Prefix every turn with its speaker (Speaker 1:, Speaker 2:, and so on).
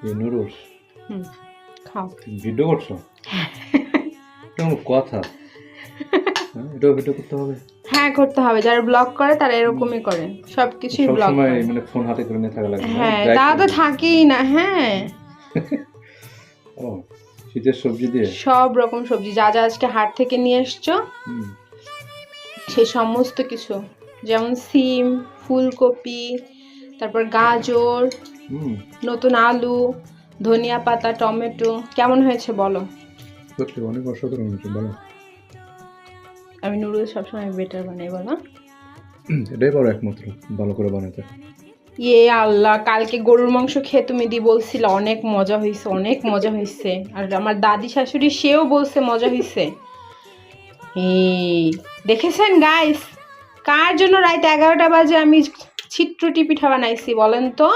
Speaker 1: এই নুডলস
Speaker 2: খাও।
Speaker 1: ভিডিও করছো? কেমন কথা, এটাও ভিডিও করতে হবে?
Speaker 2: হ্যাঁ করতে হবে, যারা ব্লগ করে তারা এরকমই করে, সবকিছুই ব্লগ
Speaker 1: সবসময়
Speaker 2: করে।
Speaker 1: মানে ফোন হাতে করে নিয়ে থাকা লাগে না?
Speaker 2: হ্যাঁ
Speaker 1: ব্যাগ
Speaker 2: তা তো
Speaker 1: করে।
Speaker 2: থাকেই না। হ্যাঁ
Speaker 1: ও, শীতের সবজি দিয়ে?
Speaker 2: সব রকম সবজি যা যা আজকে হাট থেকে নিয়ে এসছো
Speaker 1: হুম।
Speaker 2: সেই সমস্ত কিছু, যেমন সিম, ফুলকপি, তারপর গাজর,
Speaker 1: হুম,
Speaker 2: নতুন আলু, ধনিয়া পাতা, টমেটো। কেমন হয়েছে বলো?
Speaker 1: সত্যি অনেক অসাধারণ হয়েছে, বলো।
Speaker 2: আমি নুডলস সবসময় বেটার বানাই, বলো।
Speaker 1: এটাই পারো একমাত্র ভালো করে বানাতে।
Speaker 2: ইয়ে আল্লাহ, কালকে গরুর মাংস খেয়ে তুমি বলছিল অনেক মজা হয়েছে, অনেক মজা হয়েছে, আর আমার দাদি শাশুড়ি সেও বলছে মজা হয়েছে। এই দেখেছেন গাইস, কার জন্য রাত 11টা বাজে আমি ছিট্রুটি পিঠা বানাইছি বলেন তো?